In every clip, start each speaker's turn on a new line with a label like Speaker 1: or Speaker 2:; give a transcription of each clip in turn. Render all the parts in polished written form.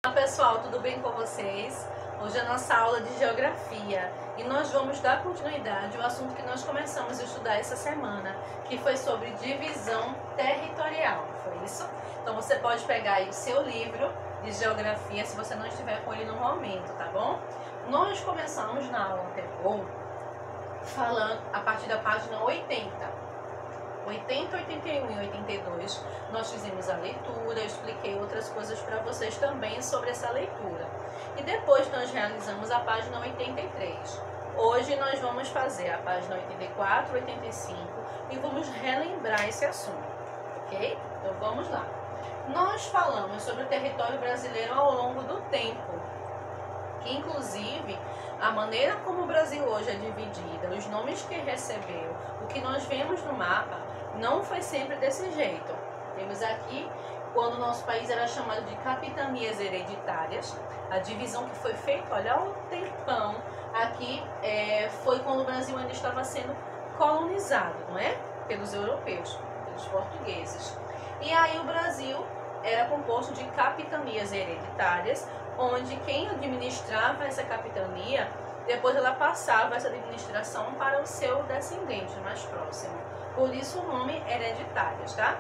Speaker 1: Olá pessoal, tudo bem com vocês? Hoje é a nossa aula de Geografia e nós vamos dar continuidade ao assunto que nós começamos a estudar essa semana, que foi sobre divisão territorial, foi isso? Então você pode pegar aí o seu livro de Geografia, se você não estiver com ele no momento, tá bom? Nós começamos na aula anterior falando a partir da página 80, 81 e 82, nós fizemos a leitura, eu expliquei outras coisas para vocês também sobre essa leitura. E depois nós realizamos a página 83. Hoje nós vamos fazer a página 84, 85 e vamos relembrar esse assunto, ok? Então vamos lá. Nós falamos sobre o território brasileiro ao longo do tempo, que inclusive a maneira como o Brasil hoje é dividida, os nomes que recebeu, o que nós vemos no mapa, não foi sempre desse jeito. Temos aqui, quando o nosso país era chamado de capitanias hereditárias, a divisão que foi feita, olha o tempão, aqui foi quando o Brasil ainda estava sendo colonizado, não é? Pelos europeus, pelos portugueses. E aí o Brasil era composto de capitanias hereditárias, onde quem administrava essa capitania, depois ela passava essa administração para o seu descendente mais próximo. Por isso o nome hereditárias, tá?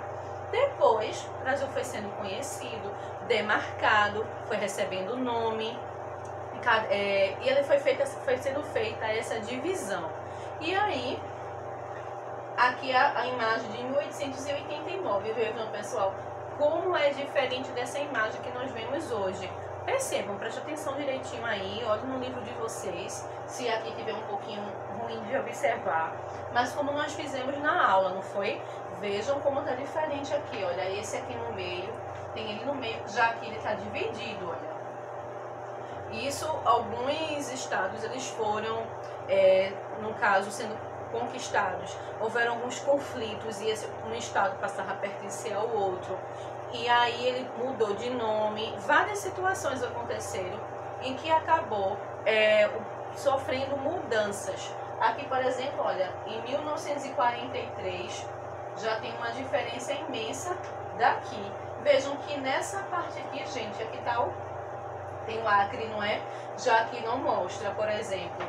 Speaker 1: Depois, o Brasil foi sendo conhecido, demarcado, foi recebendo nome, e ele foi sendo feita essa divisão. E aí, aqui a imagem de 1889, vejam pessoal, como é diferente dessa imagem que nós vemos hoje. Percebam, preste atenção direitinho aí, olhem no livro de vocês, se aqui tiver um pouquinho ruim de observar. Mas como nós fizemos na aula, não foi? Vejam como está diferente aqui, olha, esse aqui no meio, tem ele no meio, já que ele está dividido, olha. Isso, alguns estados, eles foram, no caso, sendo conquistados. Houveram alguns conflitos e um estado passava a pertencer ao outro. E aí ele mudou de nome, várias situações aconteceram em que acabou sofrendo mudanças. Aqui, por exemplo, olha, em 1943 já tem uma diferença imensa daqui. Vejam que nessa parte aqui, gente, aqui tá tem o Acre, não é? Já que não mostra, por exemplo.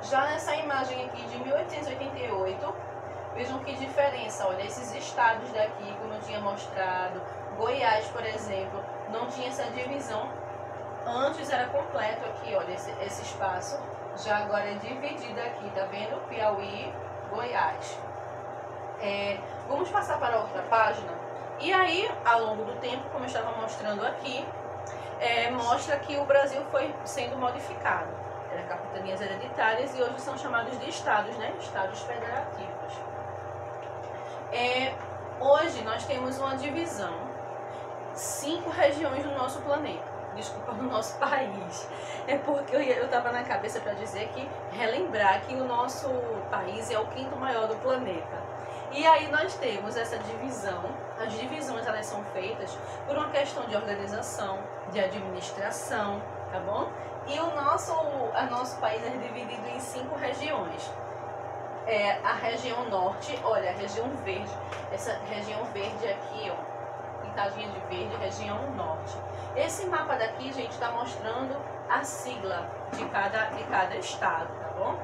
Speaker 1: Já nessa imagem aqui de 1888, vejam que diferença, olha, esses estados daqui, como eu tinha mostrado, Goiás, por exemplo, não tinha essa divisão. Antes era completo aqui, olha, esse espaço, já agora é dividido aqui, tá vendo? Piauí, Goiás. Vamos passar para outra página. E aí, ao longo do tempo, como eu estava mostrando aqui, mostra que o Brasil foi sendo modificado. Era capitanias hereditárias e hoje são chamados de estados, né? Estados federativos. Hoje nós temos uma divisão, 5 regiões do nosso planeta. Desculpa, no nosso país. É porque eu estava na cabeça para dizer que, relembrar que o nosso país é o 5º maior do planeta. E aí nós temos essa divisão. As divisões, elas são feitas por uma questão de organização, de administração, tá bom? E o nosso país é dividido em 5 regiões. A região norte, olha, a região verde. Essa região verde aqui, ó, pintadinha de verde, região norte. Esse mapa daqui, gente, está mostrando a sigla de cada estado, tá bom?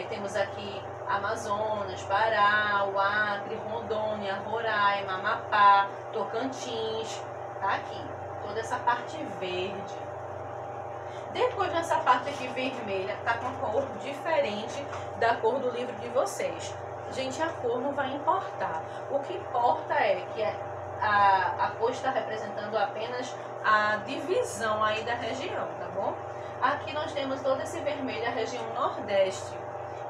Speaker 1: Temos aqui Amazonas, Pará, o Acre, Rondônia, Roraima, Amapá, Tocantins, tá aqui. Toda essa parte verde. Depois dessa parte aqui vermelha, tá com a cor diferente da cor do livro de vocês. Gente, a cor não vai importar. O que importa é que a cor está representando apenas a divisão aí da região, tá bom? Aqui nós temos todo esse vermelho, a região nordeste.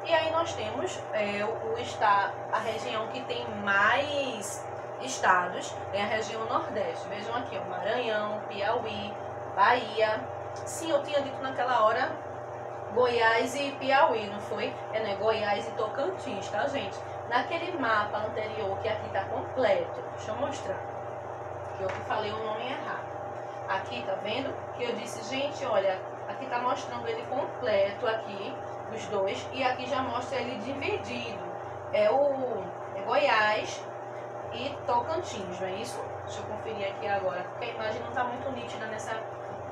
Speaker 1: E aí nós temos a região que tem mais estados, é a região nordeste. Vejam aqui, ó, Maranhão, Piauí, Bahia. Sim, eu tinha dito naquela hora Goiás e Piauí, não foi? Não é Goiás e Tocantins, tá, gente? Naquele mapa anterior, que aqui tá completo, deixa eu mostrar, que eu falei o nome errado. Aqui, tá vendo? Que eu disse, gente, olha, aqui tá mostrando ele completo aqui, os dois, e aqui já mostra ele dividido. É Goiás e Tocantins, não é isso? Deixa eu conferir aqui agora, porque a imagem não está muito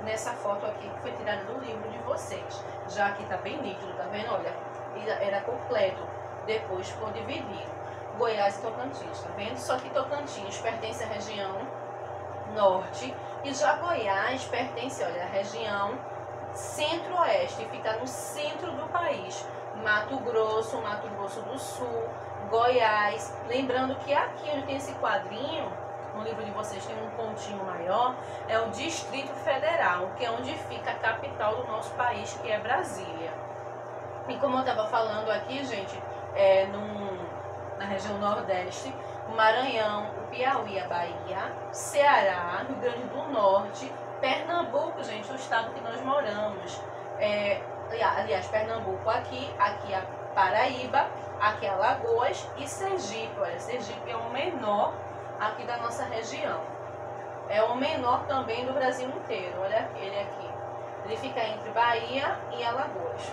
Speaker 1: nessa foto aqui que foi tirada do livro de vocês. Já aqui tá bem nítido, tá vendo? Olha, era completo, depois ficou dividido. Goiás e Tocantins, tá vendo? Só que Tocantins pertence à região norte e já Goiás pertence, olha, à região centro-oeste, fica no centro do país. Mato Grosso do Sul, Goiás. Lembrando que aqui onde tem esse quadrinho, no livro de vocês tem um pontinho maior, é o Distrito Federal, que é onde fica a capital do nosso país, que é Brasília. E como eu estava falando aqui, gente, na região Nordeste, o Maranhão, o Piauí, a Bahia, Ceará, Rio Grande do Norte, Pernambuco, gente, o estado que nós moramos. Aliás, Pernambuco aqui a Paraíba, aqui Alagoas e Sergipe. Olha, Sergipe é o menor aqui da nossa região. É o menor também do Brasil inteiro. Olha ele aqui. Ele fica entre Bahia e Alagoas.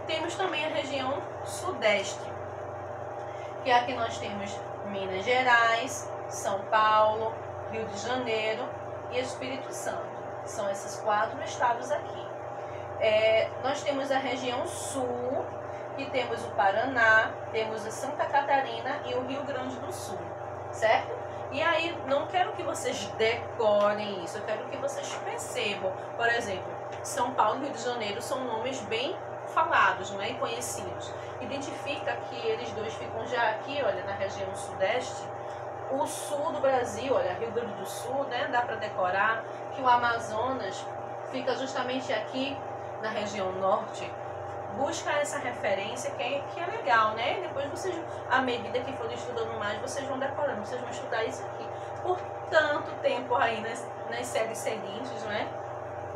Speaker 1: Temos também a região Sudeste, que aqui nós temos Minas Gerais, São Paulo, Rio de Janeiro e Espírito Santo. São esses 4 estados aqui. Nós temos a região Sul, que temos o Paraná, temos a Santa Catarina e o Rio Grande do Sul, certo? E aí, não quero que vocês decorem isso, eu quero que vocês percebam. Por exemplo, São Paulo e Rio de Janeiro são nomes bem falados, não é? E conhecidos. Identifica que eles dois ficam já aqui, olha, na região Sudeste. O sul do Brasil, olha, Rio Grande do Sul, né? Dá para decorar que o Amazonas fica justamente aqui na região Norte. Busca essa referência que é legal, né? Depois vocês, à medida que forem estudando mais, vocês vão decorando, vocês vão estudar isso aqui por tanto tempo aí nas séries seguintes, não é?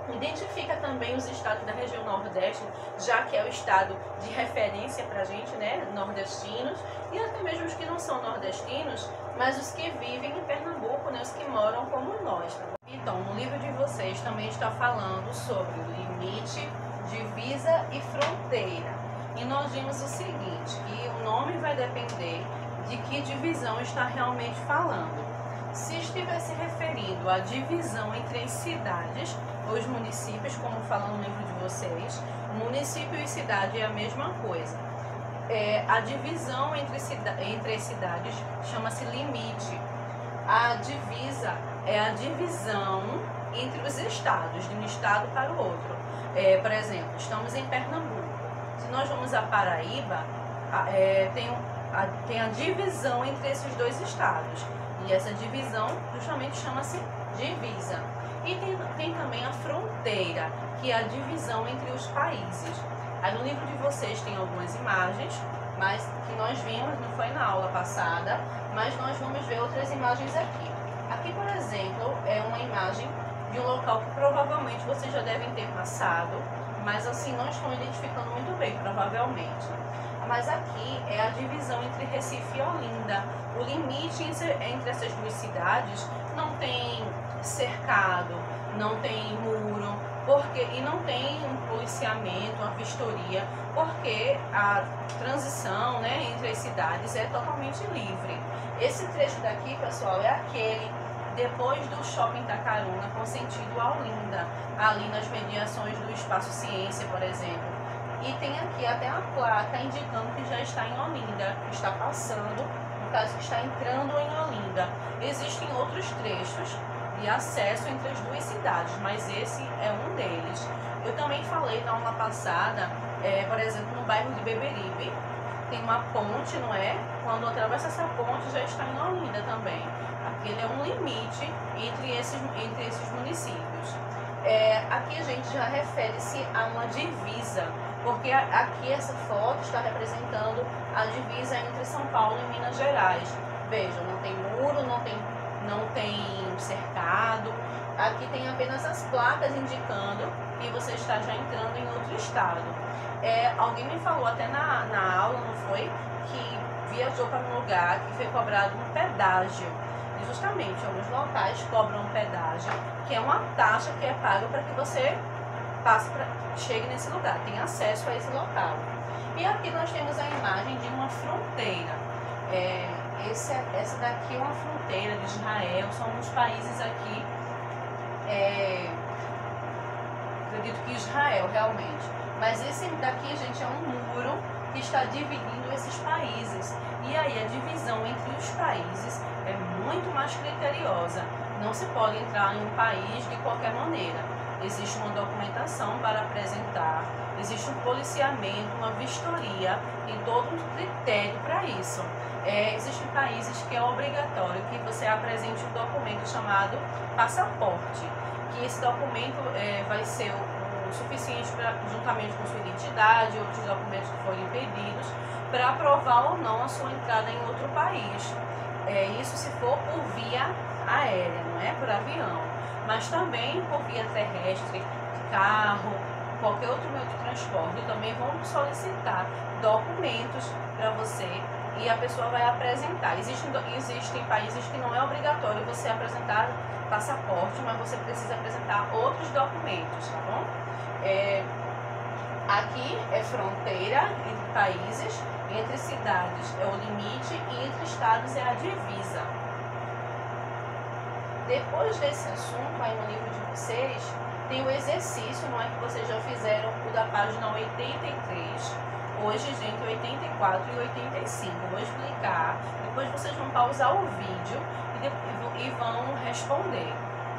Speaker 1: Identifica também os estados da região Nordeste, já que é o estado de referência pra gente, né? Nordestinos, e até mesmo os que não são nordestinos, mas os que vivem em Pernambuco, né? Os que moram como nós, tá bom? Então, no livro de vocês também está falando sobre o limite, divisa e fronteira. E nós vimos o seguinte, que o nome vai depender de que divisão está realmente falando. Se estiver se referindo à divisão entre as cidades ou os municípios, como fala no livro de vocês, município e cidade é a mesma coisa. A divisão entre as cidades chama-se limite. A divisa é a divisão entre os estados, de um estado para o outro. Por exemplo, estamos em Pernambuco. Se nós vamos a Paraíba, tem a divisão entre esses dois estados. E essa divisão justamente chama-se divisa. E tem também a fronteira, que é a divisão entre os países. Aí no livro de vocês tem algumas imagens, mas que nós vimos, não foi na aula passada, mas nós vamos ver outras imagens aqui. Aqui, por exemplo, é uma imagem de um local que provavelmente vocês já devem ter passado, mas assim não estão identificando muito bem, provavelmente. Mas aqui é a divisão entre Recife e Olinda. O limite entre essas duas cidades não tem cercado, não tem muro, e não tem um policiamento, uma vistoria, porque a transição, né, entre as cidades é totalmente livre. Esse trecho daqui, pessoal, é aquele depois do Shopping Itacaruna, com sentido a Olinda, ali nas mediações do Espaço Ciência, por exemplo. E tem aqui até uma placa indicando que já está em Olinda, que está passando, no caso que está entrando em Olinda. Existem outros trechos de acesso entre as duas cidades, mas esse é um deles. Eu também falei na aula passada, por exemplo, no bairro de Beberibe, tem uma ponte, não é? Quando atravessa essa ponte já está em Olinda também. Aquele é um limite entre esses municípios. Aqui a gente já refere-se a uma divisa, porque aqui essa foto está representando a divisa entre São Paulo e Minas Gerais. Vejam, não tem muro, não tem cercado. Aqui tem apenas as placas indicando que você está já entrando em outro estado. Alguém me falou até na aula, não foi? Que viajou para um lugar que foi cobrado um pedágio. E justamente, alguns locais cobram um pedágio, que é uma taxa que é paga para que você chegue nesse lugar, tem acesso a esse local. E aqui nós temos a imagem de uma fronteira. Essa daqui é uma fronteira de Israel, são alguns países aqui acredito que Israel realmente. Mas esse daqui, gente, é um muro que está dividindo esses países. E aí a divisão entre os países é muito mais criteriosa. Não se pode entrar em um país de qualquer maneira. Existe uma documentação para apresentar, existe um policiamento, uma vistoria e todo um critério para isso. Existem países que é obrigatório que você apresente um documento chamado passaporte, que esse documento vai ser o suficiente para, juntamente com sua identidade e outros documentos que forem pedidos, para aprovar ou não a sua entrada em outro país. Isso se for por via aérea, não é por avião, mas também por via terrestre, carro, qualquer outro meio de transporte. Também vão solicitar documentos para você e a pessoa vai apresentar. Existem países que não é obrigatório você apresentar passaporte, mas você precisa apresentar outros documentos, tá bom? Aqui é fronteira entre países, entre cidades é o limite e entre estados é a divisa. Depois desse assunto, aí no livro de vocês, tem o exercício, não é, que vocês já fizeram o da página 83. Hoje, gente, 84 e 85. Vou explicar. Depois vocês vão pausar o vídeo e vão responder.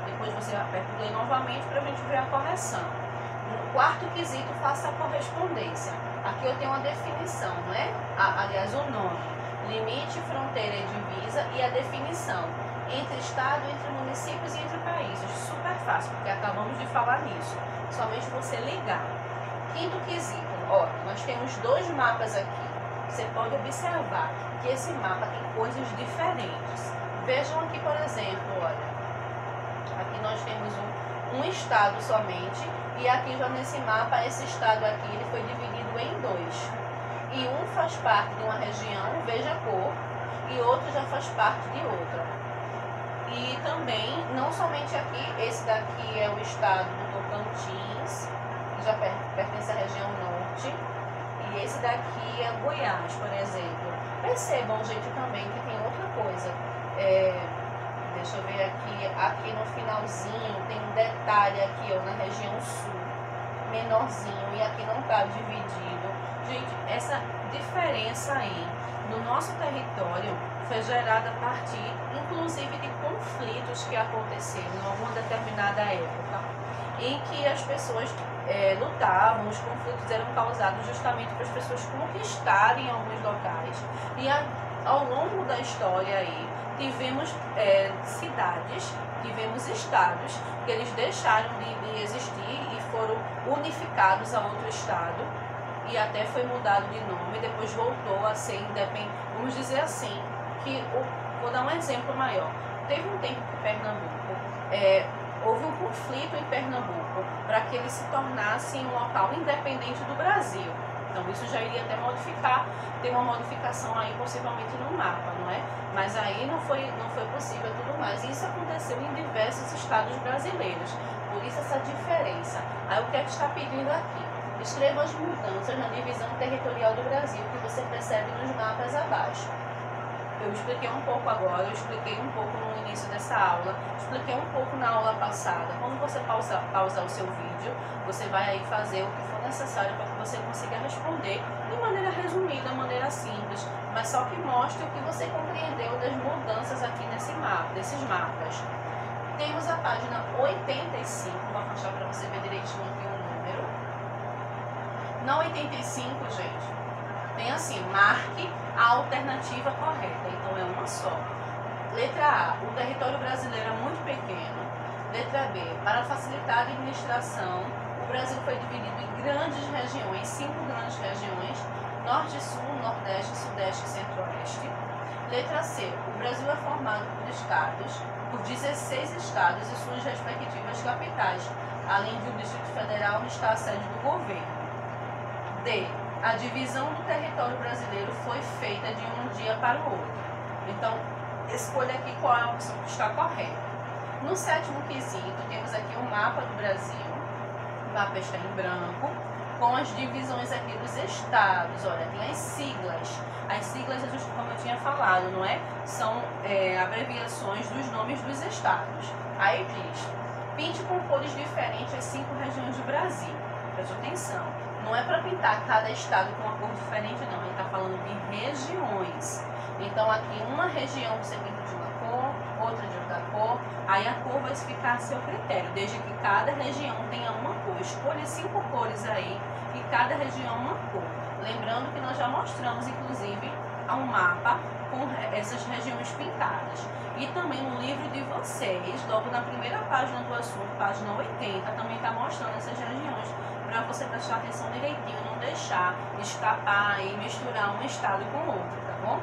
Speaker 1: Depois você aperta o play novamente para a gente ver a correção. No quarto quesito, faça a correspondência. Aqui eu tenho uma definição, não é? Aliás, o nome. Limite, fronteira e divisa e a definição. Entre estado, entre municípios e entre países. Super fácil, porque acabamos de falar nisso. Somente você ligar. Quinto quesito. Ó, nós temos dois mapas aqui. Você pode observar que esse mapa tem coisas diferentes. Vejam aqui, por exemplo, olha. Aqui nós temos um estado somente. E aqui já nesse mapa, esse estado aqui, ele foi dividido em dois. E um faz parte de uma região, veja a cor, e outro já faz parte de outra. E também, não somente aqui, esse daqui é o estado do Tocantins, que já pertence à região norte. E esse daqui é Goiás, por exemplo. Percebam, gente, também que tem outra coisa. Deixa eu ver aqui no finalzinho tem um detalhe aqui, ó, na região sul, menorzinho, e aqui não está dividido. Gente, essa diferença aí no nosso território foi gerada a partir, inclusive, de conflitos que aconteceram em alguma determinada época, em que as pessoas lutavam, os conflitos eram causados justamente para as pessoas conquistarem alguns locais. E ao longo da história aí, tivemos cidades, tivemos estados que eles deixaram de existir e foram unificados a outro estado e até foi mudado de nome, depois voltou a ser independente. Vamos dizer assim, que vou dar um exemplo maior. Teve um tempo que Pernambuco, houve um conflito em Pernambuco para que ele se tornasse um local independente do Brasil. Então isso já iria até modificar, ter uma modificação aí possivelmente no mapa, não é? Mas aí não foi possível e tudo mais. E isso aconteceu em diversos estados brasileiros. Por isso essa diferença. Aí o que é que está pedindo aqui? Escreva as mudanças na divisão territorial do Brasil que você percebe nos mapas abaixo. Eu expliquei um pouco agora, eu expliquei um pouco no início dessa aula, expliquei um pouco na aula passada. Quando você pausar o seu vídeo, você vai aí fazer o que for necessário para que você consiga responder de maneira resumida, de maneira simples, mas só que mostre o que você compreendeu das mudanças aqui nesses mapas. Temos a página 85, vou afastar para você ver direitinho aqui o número. Na 85, gente, tem assim, marque a alternativa correta, então é uma só. Letra A, o território brasileiro é muito pequeno. Letra B, para facilitar a administração, o Brasil foi dividido em grandes regiões, 5 grandes regiões, Norte, Sul, Nordeste, Sudeste e Centro-Oeste. Letra C, o Brasil é formado por estados, por 16 estados e suas respectivas capitais, além de o Distrito Federal onde está a sede do governo. D, a divisão do território brasileiro foi feita de um dia para o outro. Então, escolha aqui qual é a opção que está correta. No sétimo quesito, temos aqui o mapa do Brasil. O mapa está em branco, com as divisões aqui dos estados. Olha, tem as siglas. As siglas, como eu tinha falado, não é? São abreviações dos nomes dos estados. Aí diz, Pinte com cores diferentes as 5 regiões do Brasil. Preste atenção. Não é para pintar cada estado com uma cor diferente, não. A gente está falando de regiões. Então, aqui, uma região você pinta de uma cor, outra de outra cor. Aí, a cor vai ficar a seu critério, desde que cada região tenha uma cor. Escolha 5 cores aí e cada região uma cor. Lembrando que nós já mostramos, inclusive, um mapa com essas regiões pintadas. E também no livro de vocês, logo na primeira página do assunto, página 80, também está mostrando essas regiões para você prestar atenção direitinho, não deixar escapar e misturar um estado com o outro, tá bom?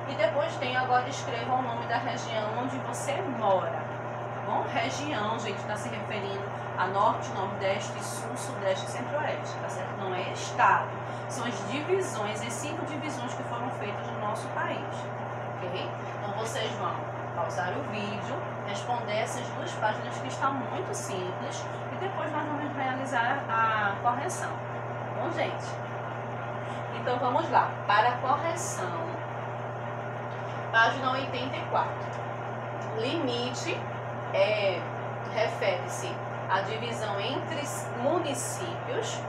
Speaker 1: E depois tem, agora escreva o nome da região onde você mora, tá bom? Região, gente, está se referindo a norte, nordeste, sul, sudeste e centro-oeste, tá certo? Não é estado. São as divisões, as 5 divisões que foram feitas no nosso país, ok? Então vocês vão pausar o vídeo, responder essas 2 páginas que estão muito simples e depois nós vamos realizar a correção, tá bom, gente? Então vamos lá, para a correção, página 84. Limite refere-se à divisão entre municípios,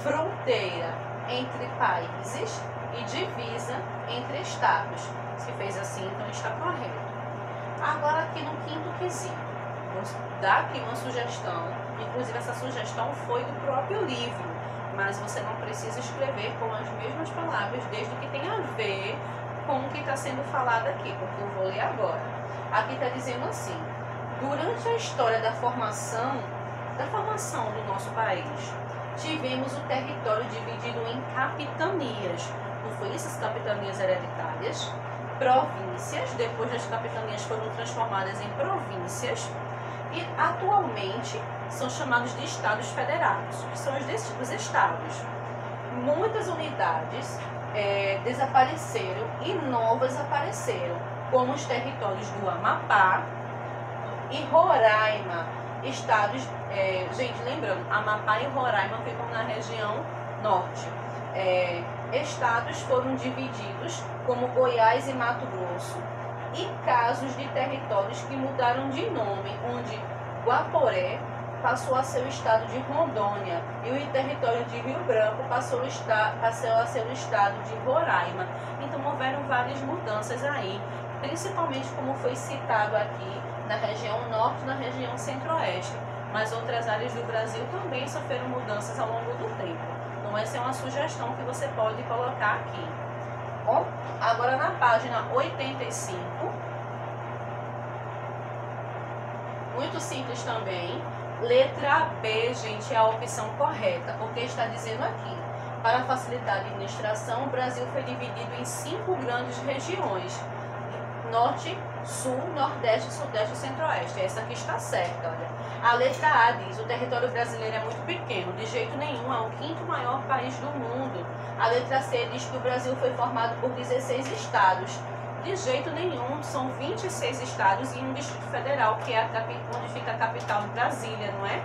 Speaker 1: fronteira entre países e divisa entre estados. Se fez assim, então está correto. Agora aqui no 5º quesito, vou dar aqui uma sugestão, inclusive essa sugestão foi do próprio livro, mas você não precisa escrever com as mesmas palavras, desde que tenha a ver com o que está sendo falado aqui, porque eu vou ler agora. Aqui está dizendo assim: durante a história da formação do nosso país, tivemos o território dividido em capitanias. Não foi essas capitanias hereditárias? Províncias, depois as capitanias foram transformadas em províncias e atualmente são chamados de estados federados, que são os estados. Muitas unidades desapareceram e novas apareceram, como os territórios do Amapá e Roraima. Estados, gente, lembrando, Amapá e Roraima ficam na região norte. Estados foram divididos como Goiás e Mato Grosso, e casos de territórios que mudaram de nome, onde Guaporé passou a ser o estado de Rondônia e o território de Rio Branco passou a ser o estado de Roraima. Então houveram várias mudanças aí, principalmente como foi citado aqui na região norte e na região centro-oeste, mas outras áreas do Brasil também sofreram mudanças ao longo do tempo. Então essa é uma sugestão que você pode colocar aqui. Bom, agora na página 85, muito simples também, letra B, gente, é a opção correta, porque está dizendo aqui: para facilitar a administração, o Brasil foi dividido em 5 grandes regiões: norte, sul, nordeste, sudeste e centro-oeste. Essa aqui está certa, olha. A letra A diz: o território brasileiro é muito pequeno, de jeito nenhum, é o 5º maior país do mundo. A letra C diz que o Brasil foi formado por 16 estados. De jeito nenhum, são 26 estados e um Distrito Federal, que é onde fica a capital de Brasília, não é?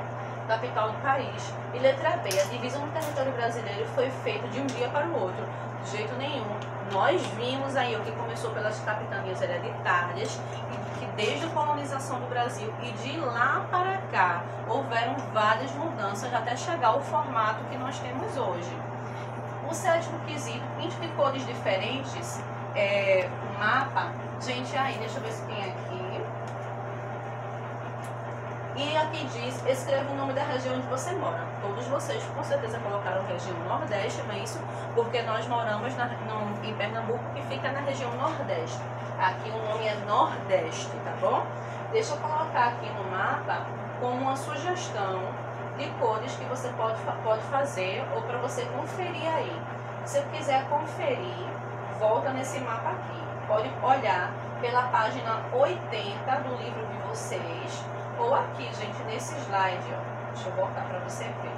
Speaker 1: Capital do país. E letra B, a divisão do território brasileiro foi feita de um dia para o outro. De jeito nenhum. Nós vimos aí o que começou pelas capitanias hereditárias, e que desde a colonização do Brasil e de lá para cá houveram várias mudanças até chegar ao formato que nós temos hoje. O 7º quesito, pinte de cores diferentes, mapa. Gente, aí, deixa eu ver se tem aqui. E aqui diz: escreva o nome da região onde você mora. Todos vocês com certeza colocaram região Nordeste, não é isso? Porque nós moramos em Pernambuco, que fica na região Nordeste. Aqui o nome é Nordeste, tá bom? Deixa eu colocar aqui no mapa como uma sugestão de cores que você pode fazer, ou para você conferir aí. Se você quiser conferir, volta nesse mapa aqui. Pode olhar pela página 80 do livro de vocês, ou aqui, gente, nesse slide, ó. Deixa eu voltar para você ver.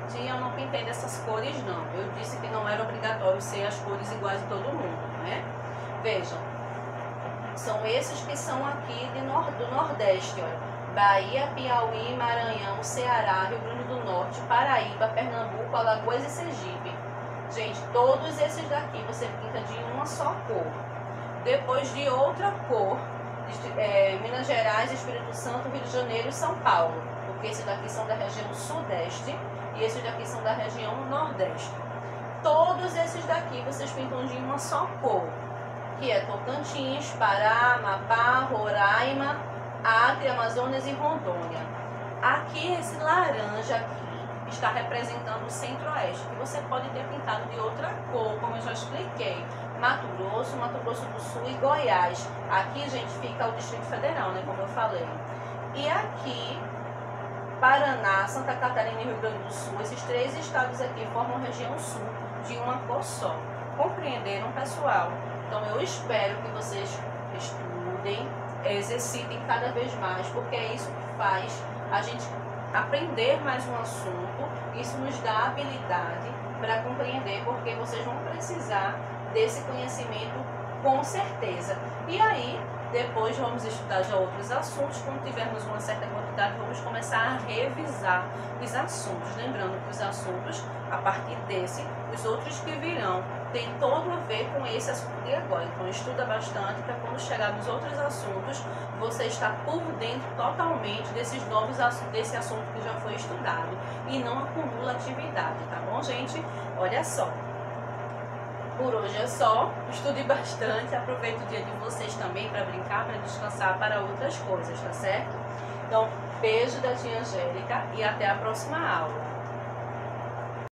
Speaker 1: Tia, eu não pintei dessas cores, não. Eu disse que não era obrigatório ser as cores iguais de todo mundo, né? Vejam, são esses que são aqui do Nordeste, olha. Bahia, Piauí, Maranhão, Ceará, Rio Grande do Norte, Paraíba, Pernambuco, Alagoas e Sergipe. Gente, todos esses daqui você pinta de uma só cor. Depois de outra cor, Minas Gerais, Espírito Santo, Rio de Janeiro e São Paulo, porque esses daqui são da região sudeste e esses daqui são da região nordeste. Todos esses daqui vocês pintam de uma só cor, que é Tocantins, Pará, Amapá, Roraima, Acre, Amazonas e Rondônia. Aqui esse laranja aqui está representando o centro-oeste, que você pode ter pintado de outra cor, como eu já expliquei. Mato Grosso do Sul e Goiás. Aqui, gente, fica o Distrito Federal, né, como eu falei. E aqui, Paraná, Santa Catarina e Rio Grande do Sul, esses três estados aqui formam a região sul de uma cor só. Compreenderam, pessoal? Então, eu espero que vocês estudem, exercitem cada vez mais, porque é isso que faz a gente aprender mais um assunto. Isso nos dá habilidade para compreender, porque vocês vão precisar desse conhecimento com certeza. E aí, depois vamos estudar já outros assuntos. Quando tivermos uma certa quantidade, vamos começar a revisar os assuntos. Lembrando que os assuntos, a partir desse, os outros que virão, tem todo a ver com esse assunto de agora. Então, estuda bastante para quando chegar nos outros assuntos, você está por dentro totalmente desses novos assuntos, desse assunto que já foi estudado. E não acumula atividade, tá bom, gente? Olha só. Por hoje é só, estude bastante, aproveite o dia de vocês também para brincar, para descansar, para outras coisas, tá certo? Então, beijo da tia Angélica e até a próxima aula.